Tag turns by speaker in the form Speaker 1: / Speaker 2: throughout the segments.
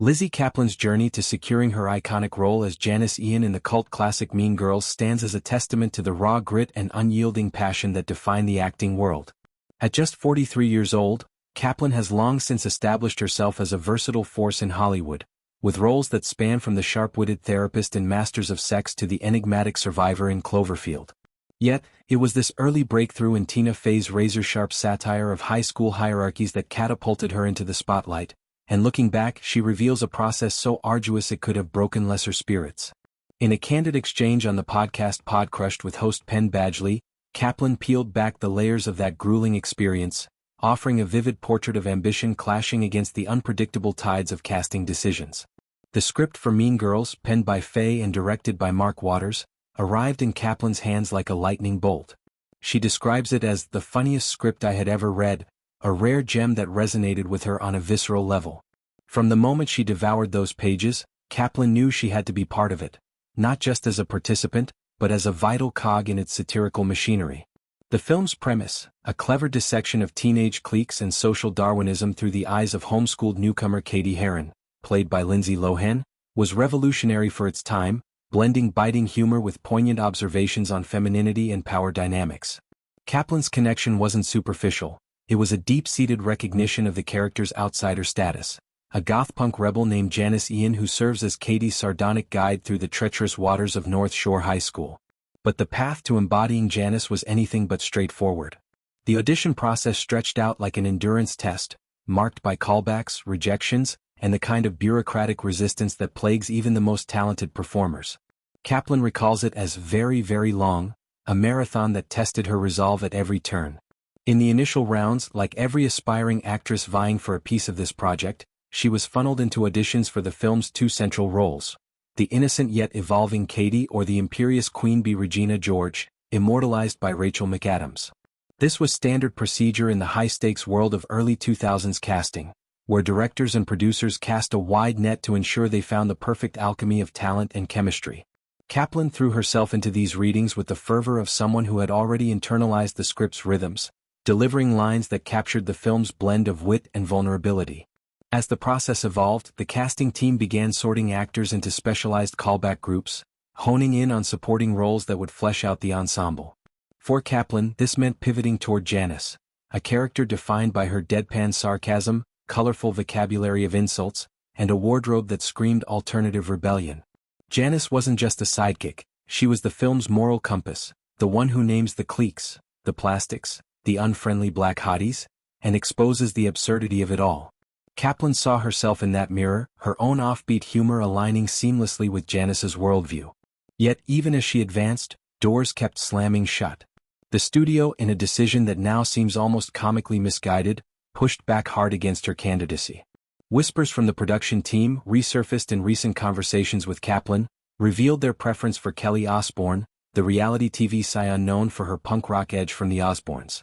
Speaker 1: Lizzy Caplan's journey to securing her iconic role as Janis Ian in the cult classic Mean Girls stands as a testament to the raw grit and unyielding passion that define the acting world. At just 43 years old, Caplan has long since established herself as a versatile force in Hollywood, with roles that span from the sharp-witted therapist in Masters of Sex to the enigmatic survivor in Cloverfield. Yet, it was this early breakthrough in Tina Fey's razor-sharp satire of high school hierarchies that catapulted her into the spotlight, and looking back, she reveals a process so arduous it could have broken lesser spirits. In a candid exchange on the podcast Podcrushed with host Penn Badgley, Caplan peeled back the layers of that grueling experience, offering a vivid portrait of ambition clashing against the unpredictable tides of casting decisions. The script for Mean Girls, penned by Fey and directed by Mark Waters, arrived in Caplan's hands like a lightning bolt. She describes it as the funniest script I had ever read, a rare gem that resonated with her on a visceral level. From the moment she devoured those pages, Caplan knew she had to be part of it, not just as a participant, but as a vital cog in its satirical machinery. The film's premise, a clever dissection of teenage cliques and social Darwinism through the eyes of homeschooled newcomer Katie Heron, played by Lindsay Lohan, was revolutionary for its time, blending biting humor with poignant observations on femininity and power dynamics. Caplan's connection wasn't superficial, it was a deep-seated recognition of the character's outsider status, a goth-punk rebel named Janis Ian who serves as Katie's sardonic guide through the treacherous waters of North Shore High School. But the path to embodying Janis was anything but straightforward. The audition process stretched out like an endurance test, marked by callbacks, rejections, and the kind of bureaucratic resistance that plagues even the most talented performers. Caplan recalls it as very, very long, a marathon that tested her resolve at every turn. In the initial rounds, like every aspiring actress vying for a piece of this project, she was funneled into auditions for the film's two central roles, the innocent yet evolving Katie or the imperious Queen Bee Regina George, immortalized by Rachel McAdams. This was standard procedure in the high-stakes world of early 2000s casting, where directors and producers cast a wide net to ensure they found the perfect alchemy of talent and chemistry. Caplan threw herself into these readings with the fervor of someone who had already internalized the script's rhythms, delivering lines that captured the film's blend of wit and vulnerability. As the process evolved, the casting team began sorting actors into specialized callback groups, honing in on supporting roles that would flesh out the ensemble. For Caplan, this meant pivoting toward Janis, a character defined by her deadpan sarcasm, colorful vocabulary of insults, and a wardrobe that screamed alternative rebellion. Janis wasn't just a sidekick, she was the film's moral compass, the one who names the cliques, the plastics, the unfriendly black hotties, and exposes the absurdity of it all. Caplan saw herself in that mirror, her own offbeat humor aligning seamlessly with Janis's worldview. Yet even as she advanced, doors kept slamming shut. The studio, in a decision that now seems almost comically misguided, pushed back hard against her candidacy. Whispers from the production team, resurfaced in recent conversations with Caplan, revealed their preference for Kelly Osbourne, the reality TV scion known for her punk rock edge from the Osbournes.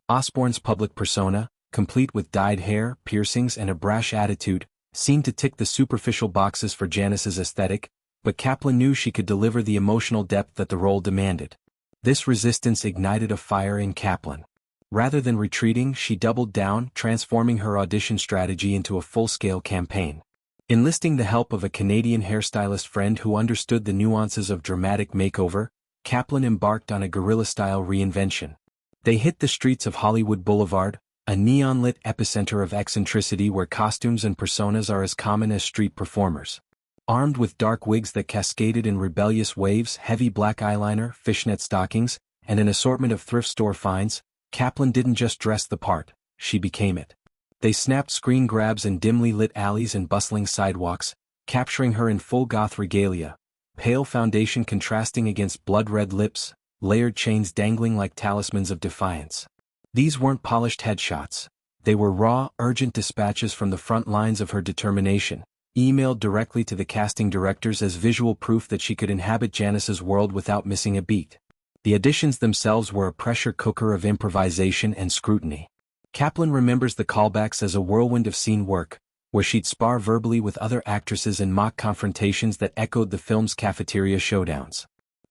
Speaker 1: Osbourne's public persona, complete with dyed hair, piercings and a brash attitude, seemed to tick the superficial boxes for Janis's aesthetic, but Caplan knew she could deliver the emotional depth that the role demanded. This resistance ignited a fire in Caplan. Rather than retreating, she doubled down, transforming her audition strategy into a full-scale campaign. Enlisting the help of a Canadian hairstylist friend who understood the nuances of dramatic makeover, Caplan embarked on a guerrilla-style reinvention. They hit the streets of Hollywood Boulevard, a neon-lit epicenter of eccentricity where costumes and personas are as common as street performers. Armed with dark wigs that cascaded in rebellious waves, heavy black eyeliner, fishnet stockings, and an assortment of thrift store finds, Caplan didn't just dress the part, she became it. They snapped screen grabs in dimly lit alleys and bustling sidewalks, capturing her in full goth regalia, pale foundation contrasting against blood-red lips, layered chains dangling like talismans of defiance. These weren't polished headshots. They were raw, urgent dispatches from the front lines of her determination, emailed directly to the casting directors as visual proof that she could inhabit Janis's world without missing a beat. The auditions themselves were a pressure cooker of improvisation and scrutiny. Caplan remembers the callbacks as a whirlwind of scene work, where she'd spar verbally with other actresses in mock confrontations that echoed the film's cafeteria showdowns.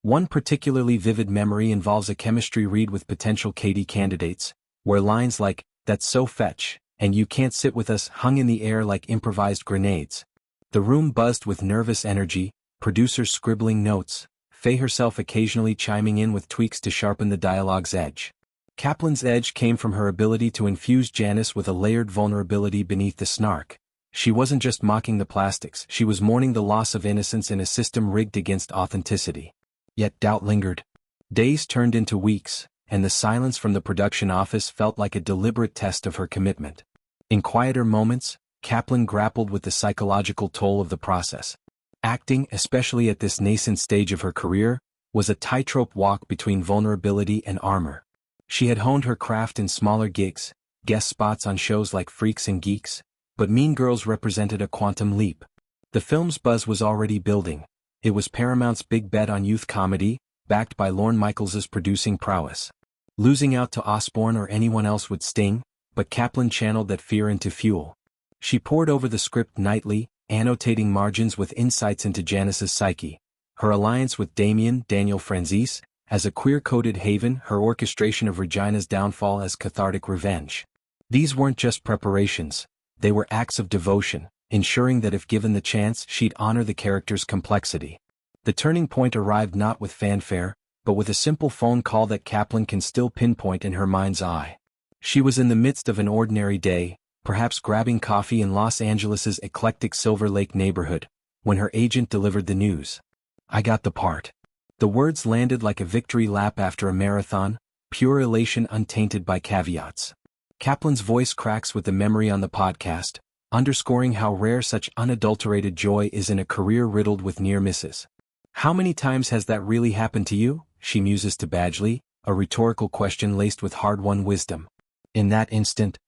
Speaker 1: One particularly vivid memory involves a chemistry read with potential Katie candidates, where lines like, "That's so fetch," and "You can't sit with us" hung in the air like improvised grenades. The room buzzed with nervous energy, producers scribbling notes, Faye herself occasionally chiming in with tweaks to sharpen the dialogue's edge. Caplan's edge came from her ability to infuse Janis with a layered vulnerability beneath the snark. She wasn't just mocking the plastics, she was mourning the loss of innocence in a system rigged against authenticity. Yet doubt lingered. Days turned into weeks, and the silence from the production office felt like a deliberate test of her commitment. In quieter moments, Caplan grappled with the psychological toll of the process. Acting, especially at this nascent stage of her career, was a tightrope walk between vulnerability and armor. She had honed her craft in smaller gigs, guest spots on shows like Freaks and Geeks, but Mean Girls represented a quantum leap. The film's buzz was already building. It was Paramount's big bet on youth comedy, backed by Lorne Michaels's producing prowess. Losing out to Osborne or anyone else would sting, but Caplan channeled that fear into fuel. She pored over the script nightly, annotating margins with insights into Janis's psyche. Her alliance with Daniel Franzese, as a queer-coded haven, her orchestration of Regina's downfall as cathartic revenge. These weren't just preparations, they were acts of devotion, ensuring that if given the chance she'd honor the character's complexity. The turning point arrived not with fanfare, but with a simple phone call that Caplan can still pinpoint in her mind's eye. She was in the midst of an ordinary day, perhaps grabbing coffee in Los Angeles's eclectic Silver Lake neighborhood, when her agent delivered the news. "I got the part." The words landed like a victory lap after a marathon, pure elation untainted by caveats. Caplan's voice cracks with the memory on the podcast, underscoring how rare such unadulterated joy is in a career riddled with near misses. "How many times has that really happened to you?" she muses to Badgley, a rhetorical question laced with hard-won wisdom. In that instant,